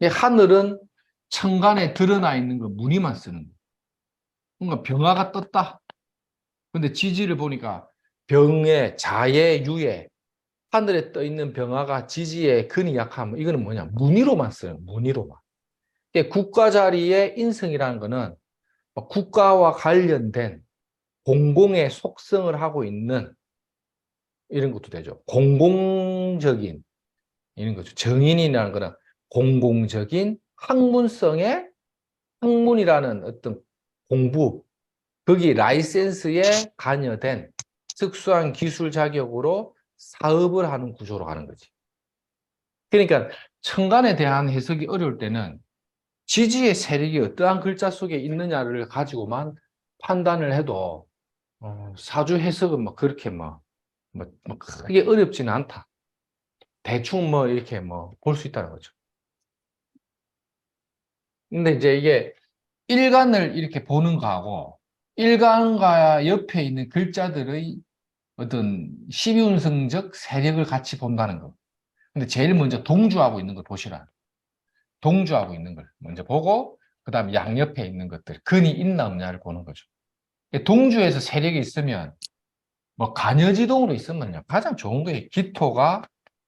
이 하늘은 천간에 드러나 있는 거 무늬만 쓰는 거예요. 뭔가 병화가 떴다. 근데 지지를 보니까 병의 자의 유의 하늘에 떠 있는 병화가 지지의 근이 약하면 이거는 뭐냐? 무늬로만 써요. 무늬로만. 국가 자리의 인성이라는 거는 국가와 관련된 공공의 속성을 하고 있는 이런 것도 되죠. 공공적인 이런 거죠. 정인이라는 거는 공공적인 학문성의 학문이라는 어떤 공부, 거기 라이센스에 관여된 특수한 기술 자격으로 사업을 하는 구조로 가는 거지. 그러니까 천간에 대한 해석이 어려울 때는 지지의 세력이 어떠한 글자 속에 있느냐를 가지고만 판단을 해도 사주 해석은 뭐 그렇게 뭐 크게 어렵지는 않다. 대충 뭐 이렇게 뭐 볼 수 있다는 거죠. 근데 이제 이게 일간을 이렇게 보는 거하고 일간과 옆에 있는 글자들의 어떤 십이운성적 세력을 같이 본다는 거. 근데 제일 먼저 동주하고 있는 걸 보시라. 동주하고 있는 걸 먼저 보고 그다음 양옆에 있는 것들 근이 있나 없냐를 보는 거죠. 동주에서 세력이 있으면 뭐 간여지동으로 있으면요 가장 좋은 거예요. 기토가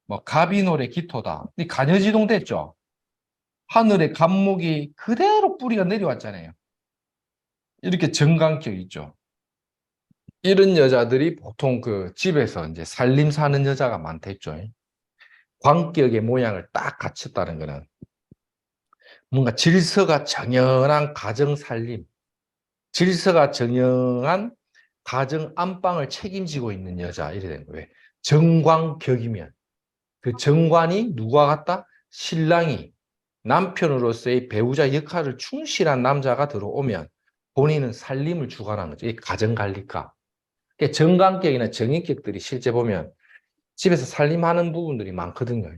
뭐 갑인월의 기토다. 이 간여지동 됐죠. 하늘의 갑목이 그대로 뿌리가 내려왔잖아요. 이렇게 정관격 있죠. 이런 여자들이 보통 그 집에서 이제 살림 사는 여자가 많겠죠. 광격의 모양을 딱 갖췄다는 거는 뭔가 질서가 정연한 가정 살림, 질서가 정연한 가정 안방을 책임지고 있는 여자 이래 되는 거예요. 정광격이면 그 정관이 누가 같다? 신랑이 남편으로서의 배우자 역할을 충실한 남자가 들어오면 본인은 살림을 주관하는 거죠. 이 가정관리가. 정관격이나 정인격들이 실제 보면 집에서 살림하는 부분들이 많거든요.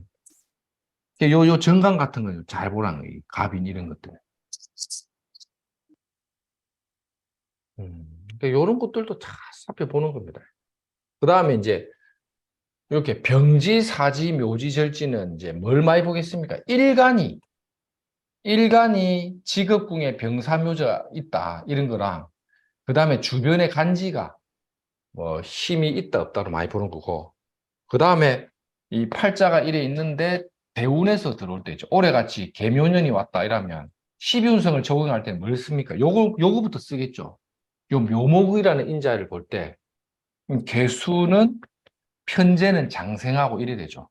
요 정관 같은 거 잘 보라는 거예요. 갑인 이런 것들. 이런 것들도 잘 살펴보는 겁니다. 그 다음에 이제 이렇게 병지, 사지, 묘지, 절지는 이제 뭘 많이 보겠습니까? 일간이 직업궁에 병사묘가 있다 이런 거랑 그 다음에 주변의 간지가 뭐 힘이 있다 없다로 많이 보는 거고 그 다음에 이 팔자가 이래 있는데 대운에서 들어올 때죠. 올해같이 개묘년이 왔다 이러면 십이운성을 적응할 때는 뭘 씁니까? 요거부터 쓰겠죠. 요 묘목이라는 인자를 볼 때 개수는 편제는 장생하고 이래 되죠.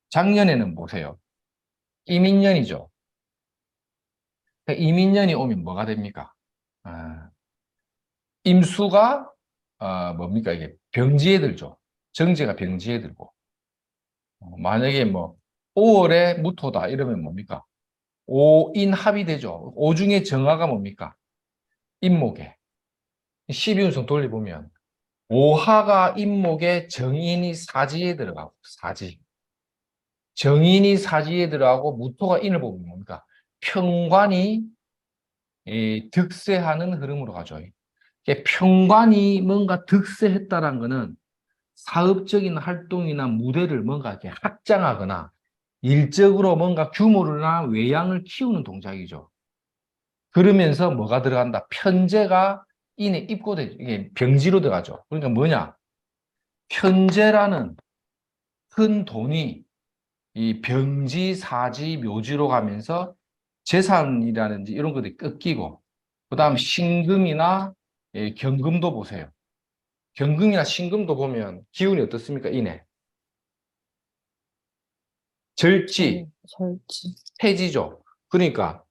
작년에는 보세요. 이민년이죠. 이민년이 오면 뭐가 됩니까? 아, 임수가 뭡니까 이게 병지에 들죠. 정제가 병지에 들고 만약에 뭐 5월에 무토다 이러면 뭡니까? 오인합이 되죠. 오 중에 정화가 뭡니까? 임목에 12운성 돌려보면 오하가 임목에 정인이 사지에 들어가고 사지 정인이 사지에 들어가고 무토가 인을 보면 뭡니까? 평관이 득세하는 흐름으로 가죠. 평관이 뭔가 득세했다는 것은 사업적인 활동이나 무대를 뭔가 이렇게 확장하거나 일적으로 뭔가 규모나 외양을 키우는 동작이죠. 그러면서 뭐가 들어간다? 편제가 인에 입고되죠. 이게 병지로 들어가죠. 그러니까 뭐냐? 편제라는 큰 돈이 이 병지, 사지, 묘지로 가면서 재산이라든지 이런 것들이 꺾이고, 그 다음 신금이나 경금도 보세요. 경금이나 신금도 보면 기운이 어떻습니까? 인해. 절지, 절지. 태지죠. 그러니까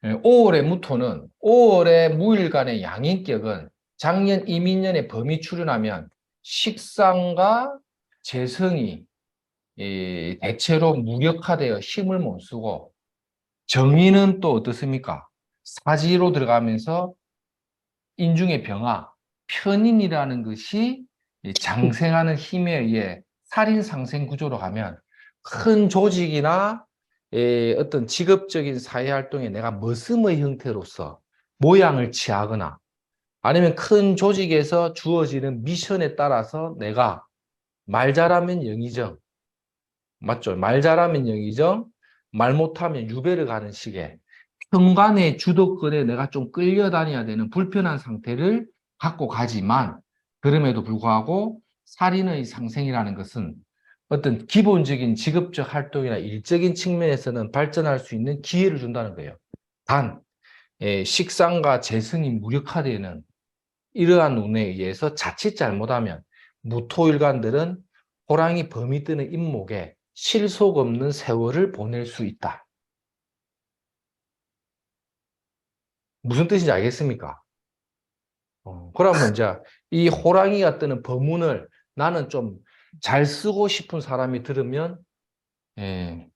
5월의 무토는 5월의 무일간의 양인격은 작년 이민년에 범위 출현하면 식상과 재성이 대체로 무력화되어 힘을 못 쓰고 정인은 또 어떻습니까? 사지로 들어가면서 인중의 병화, 편인이라는 것이 장생하는 힘에 의해 살인상생 구조로 가면 큰 조직이나 어떤 직업적인 사회활동에 내가 머슴의 형태로서 모양을 취하거나 아니면 큰 조직에서 주어지는 미션에 따라서 내가 말 잘하면 영의정, 맞죠? 말 잘하면 영의정, 말 못하면 유배를 가는 식의 현관의 주도권에 내가 좀 끌려다녀야 되는 불편한 상태를 갖고 가지만 그럼에도 불구하고 살인의 상생이라는 것은 어떤 기본적인 직업적 활동이나 일적인 측면에서는 발전할 수 있는 기회를 준다는 거예요. 단, 식상과 재성이 무력화되는 이러한 운에 의해서 자칫 잘못하면 무토일관들은 호랑이 범이 뜨는 임목에 실속 없는 세월을 보낼 수 있다. 무슨 뜻인지 알겠습니까? 그러면 이제 이 호랑이가 뜨는 법문을 나는 좀 잘 쓰고 싶은 사람이 들으면 예,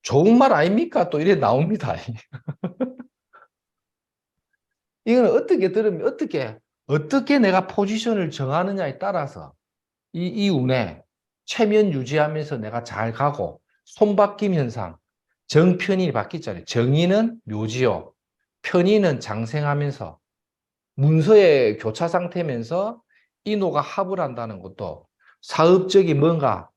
좋은 말 아닙니까? 또 이래 나옵니다. 이거는 어떻게 들으면 어떻게 내가 포지션을 정하느냐에 따라서 이 운에 체면 유지하면서 내가 잘 가고 손바뀜 현상, 정편이 바뀌잖아요. 정의는 묘지요. 편의는 장생하면서 문서의 교차 상태면서 인호가 합을 한다는 것도 사업적인 뭔가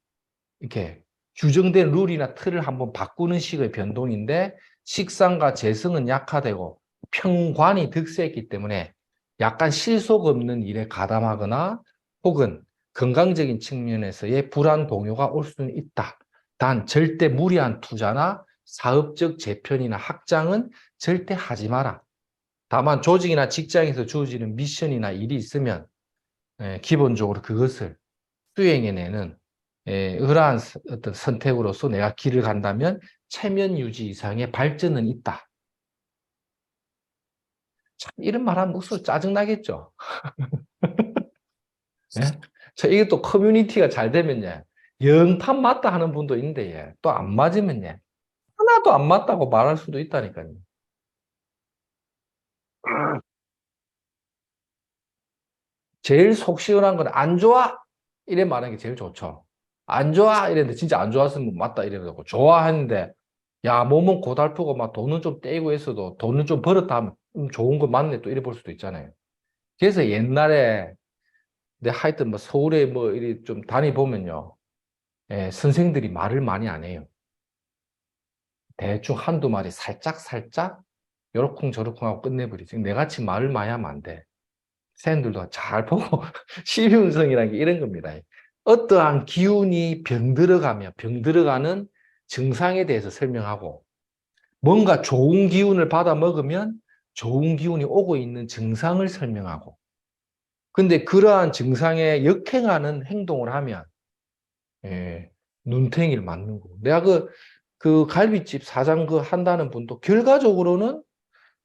이렇게 규정된 룰이나 틀을 한번 바꾸는 식의 변동인데 식상과 재성은 약화되고 평관이 득세했기 때문에 약간 실속 없는 일에 가담하거나 혹은 건강적인 측면에서의 불안 동요가 올 수는 있다. 단 절대 무리한 투자나 사업적 재편이나 확장은 절대 하지 마라. 다만 조직이나 직장에서 주어지는 미션이나 일이 있으면 기본적으로 그것을 수행해내는 그러한 어떤 선택으로서 내가 길을 간다면 체면 유지 이상의 발전은 있다. 참 이런 말 하면 목소리 짜증나겠죠. 예? 이게 또 커뮤니티가 잘 되면요. 영판 맞다 하는 분도 있는데 또 안 맞으면요. 하나도 안 맞다고 말할 수도 있다니까요. 제일 속 시원한 건 안 좋아! 이래 말하는 게 제일 좋죠. 안 좋아! 이랬는데 진짜 안 좋았으면 맞다 이래고 좋아했는데 야 몸은 고달프고 막 돈은 좀 떼고 했어도 돈은 좀 벌었다 하면 좋은 거 맞네 또 이래 볼 수도 있잖아요. 그래서 옛날에 내 하여튼 뭐 서울에 뭐 이리 좀 다니보면요. 선생들이 말을 많이 안 해요. 대충 한두 마디 살짝 요렇쿵저렇쿵 하고 끝내버리지. 내같이 말을 많이 하면 안 돼. 선생님들도 잘 보고 시운성이라는 게 이런 겁니다. 어떠한 기운이 병들어가는 증상에 대해서 설명하고 뭔가 좋은 기운을 받아 먹으면 좋은 기운이 오고 있는 증상을 설명하고 근데 그러한 증상에 역행하는 행동을 하면 예, 눈탱이를 맞는 거고 내가 그 갈비집 사장 그 한다는 분도 결과적으로는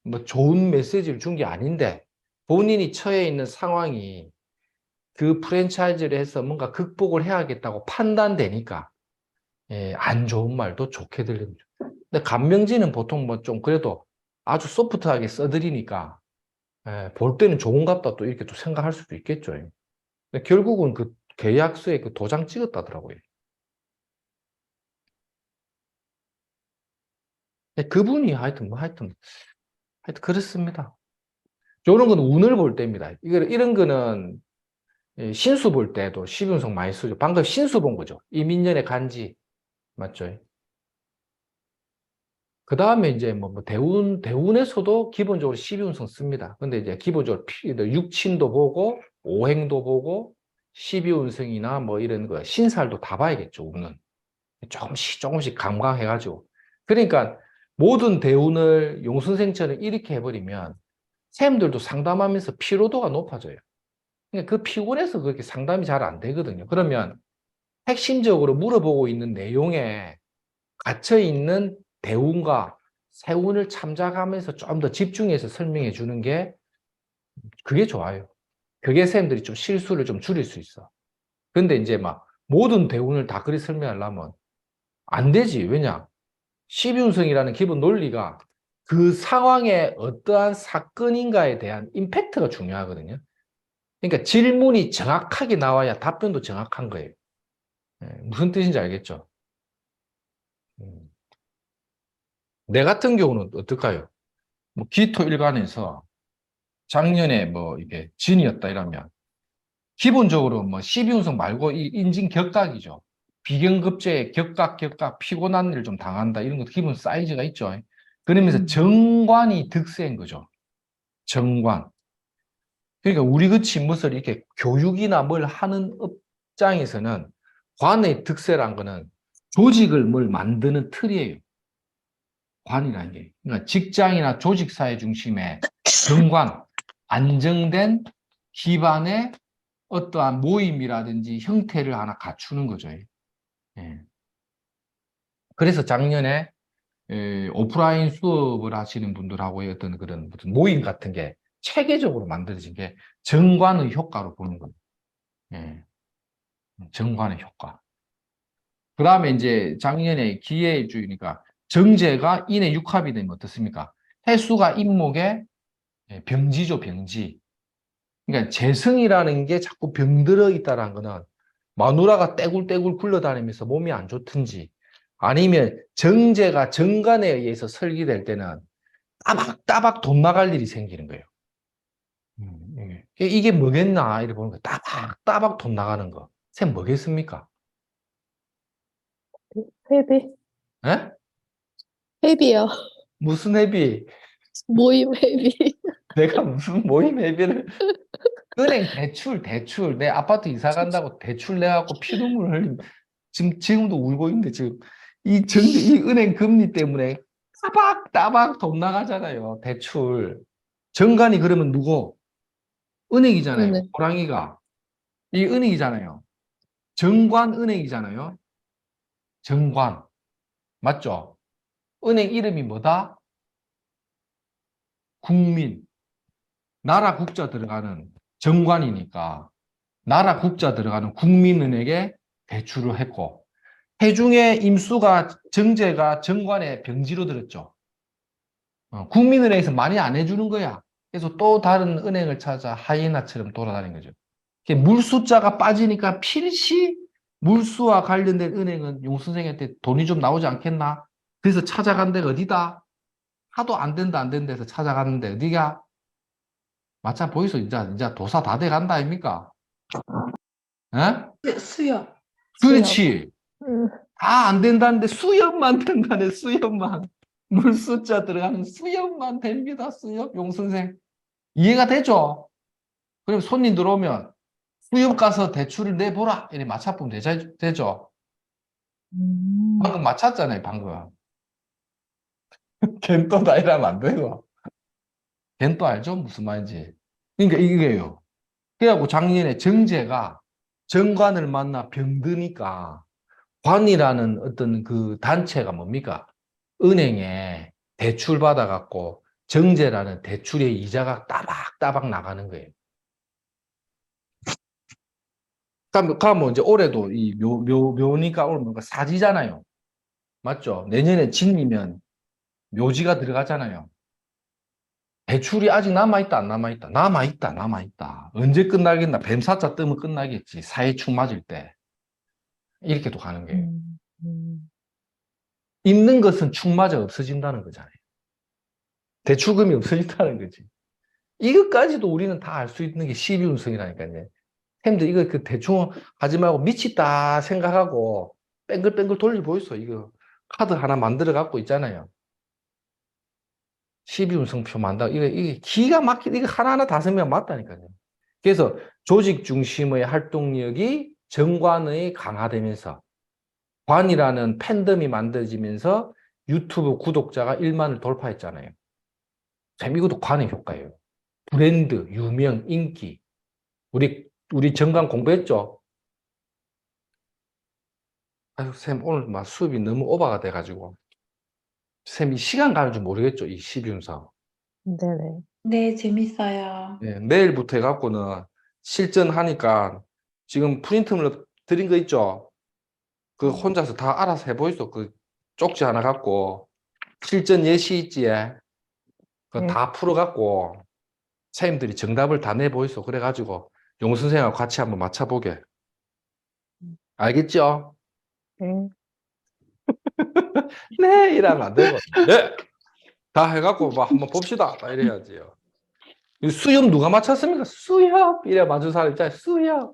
뭐 좋은 메시지를 준 게 아닌데 본인이 처해 있는 상황이 그 프랜차이즈를 해서 뭔가 극복을 해야겠다고 판단되니까 안 좋은 말도 좋게 들리는 거죠. 근데 간명진은 보통 뭐 좀 그래도 아주 소프트하게 써드리니까 볼 때는 좋은갑다 또 이렇게 또 생각할 수도 있겠죠. 근데 결국은 그 계약서에 그 도장 찍었다더라고요. 근데 그분이 하여튼 그렇습니다. 이런 건 운을 볼 때입니다. 이런 거는 신수 볼 때도 십윤성 많이 쓰죠. 방금 신수 본 거죠. 이민년의 간지 맞죠? 그 다음에 이제 뭐 대운에서도 기본적으로 십이운성 씁니다. 근데 이제 기본적으로 육친도 보고, 오행도 보고, 십이운성이나 뭐 이런 거, 신살도 다 봐야겠죠, 운은. 조금씩 감강해가지고. 그러니까 모든 대운을 용선생처럼 이렇게 해버리면 쌤들도 상담하면서 피로도가 높아져요. 그러니까 그 피곤해서 그렇게 상담이 잘 안 되거든요. 그러면 핵심적으로 물어보고 있는 내용에 갇혀 있는 대운과 세운을 참작하면서 좀 더 집중해서 설명해 주는 게 그게 좋아요. 그게 쌤들이 좀 실수를 좀 줄일 수 있어. 근데 이제 막 모든 대운을 다 그리 설명하려면 안 되지. 왜냐? 십윤성이라는 기본 논리가 그 상황에 어떠한 사건인가에 대한 임팩트가 중요하거든요. 그러니까 질문이 정확하게 나와야 답변도 정확한 거예요. 무슨 뜻인지 알겠죠? 음. 내 같은 경우는 어떨까요? 뭐 기토일간에서 작년에 뭐 이게 진이었다 이러면 기본적으로 뭐 십이운성 말고 이 인진격각이죠. 비경급제, 격각, 피곤한 일 좀 당한다. 이런 것도 기본 사이즈가 있죠. 그러면서 정관이 득세인 거죠. 정관. 그러니까 우리 같이 무엇을 이렇게 교육이나 뭘 하는 업장에서는 관의 득세란 거는 조직을 뭘 만드는 틀이에요. 관이라는 게. 그러니까 직장이나 조직사회 중심의 정관, 안정된 기반의 어떠한 모임이라든지 형태를 하나 갖추는 거죠. 예. 그래서 작년에 오프라인 수업을 하시는 분들하고의 어떤 그런 무슨 모임 같은 게 체계적으로 만들어진 게 정관의 효과로 보는 거예요. 예. 정관의 효과. 그 다음에 이제 작년에 기해주의니까 정제가 인의 육합이 되면 어떻습니까? 해수가 인목의 병지죠, 병지. 그러니까 재성이라는 게 자꾸 병들어 있다는 거는 마누라가 떼굴떼굴 굴러다니면서 몸이 안 좋든지 아니면 정제가 정관에 의해서 설계될 때는 따박따박 돈 나갈 일이 생기는 거예요. 이게 뭐겠나 이렇게 보는 거 따박따박 돈 나가는 거. 쌤 뭐겠습니까? 회비. 에? 회비요. 무슨 회비? 모임 회비. 내가 무슨 모임 회비를 은행 대출 내 아파트 이사 간다고 대출 내갖고 피눈물 흘림 지금도 울고 있는데 지금 이 은행 금리 때문에 따박따박 돈 나가잖아요. 대출. 정관이 그러면 누구? 은행이잖아요. 네. 호랑이가. 이 은행이잖아요. 정관 은행이잖아요. 정관. 맞죠? 은행 이름이 뭐다? 국민. 나라 국자 들어가는 정관이니까 나라 국자 들어가는 국민은행에 대출을 했고 해중의 임수가 정제가 정관의 병지로 들었죠. 국민은행에서 많이 안 해주는 거야. 그래서 또 다른 은행을 찾아 하이에나처럼 돌아다니는 거죠. 물숫자가 빠지니까 필시 물수와 관련된 은행은 용 선생한테 돈이 좀 나오지 않겠나? 그래서 찾아간 데가 어디다? 하도 안 된다 안 된다 해서 찾아갔는데 어디가? 마차 보이소 이제 도사 다 돼 간다 아닙니까? 에? 수요. 그렇지. 음. 다 안 된다는데 수염만 된다네 수염만. 물숫자 들어가는 수염만 됩니다. 수염 용 선생. 이해가 되죠? 그럼 손님 들어오면 수협 가서 대출을 내보라. 이래 맞춰보면 되죠? 방금 맞췄잖아요, 방금. 걘또 나이라면 안 되고. 걘 또 알죠? 무슨 말인지. 그러니까 이게요. 그래갖고 작년에 정제가 정관을 만나 병드니까 관이라는 어떤 그 단체가 뭡니까? 은행에 대출 받아갖고 정제라는 대출의 이자가 따박따박 나가는 거예요. 그러면 이제 올해도 이 묘니까 오늘 뭔가 사지잖아요. 맞죠? 내년에 진이면 묘지가 들어가잖아요. 대출이 아직 남아있다, 안 남아있다? 남아있다. 언제 끝나겠나? 뱀사자 뜨면 끝나겠지. 사회축 맞을 때. 이렇게도 가는 거예요. 있는 것은 축마저 없어진다는 거잖아요. 대출금이 없어진다는 거지. 이것까지도 우리는 다 알 수 있는 게 12운성이라니까요. 햄들 이거 그 대충 하지 말고 미치다 생각하고 뺑글뺑글 돌려보이소. 이거 카드 하나 만들어 갖고 있잖아요. 12운성표 만다. 이게 기가 막히게 이거 하나하나 다 쓰면 맞다니까요. 그래서 조직 중심의 활동력이 정관의 강화되면서 관이라는 팬덤이 만들어지면서 유튜브 구독자가 1만을 돌파했잖아요. 참 이것도 관의 효과예요. 브랜드, 유명, 인기. 우리 정관 공부했죠? 아유, 쌤 오늘 막 수업이 너무 오버가 돼가지고 쌤이 시간 가는 줄 모르겠죠? 이 12운성. 네네. 네, 재밌어요. 네, 내일부터 해갖고는 실전하니까 지금 프린트물 드린 거 있죠? 그 혼자서 다 알아서 해보이소. 그 쪽지 하나 갖고 실전 예시 있지에 그거 네. 다 풀어갖고 선생님들이 정답을 다 내보이소. 그래가지고 용 선생하고 같이 한번 맞춰보게. 알겠죠? 네. 네 이러면 안 되고 네! 다 해갖고 막 한번 봅시다. 딱 이래야지요. 이 수염 누가 맞췄습니까? 수염! 이래 맞춘 사람 있잖아요. 수염!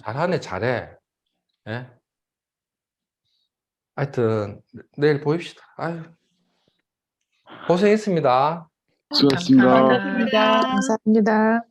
잘하네, 잘해. 예? 하여튼 내일 보입시다. 아유, 고생했습니다. 수고하셨습니다. 감사합니다. 감사합니다.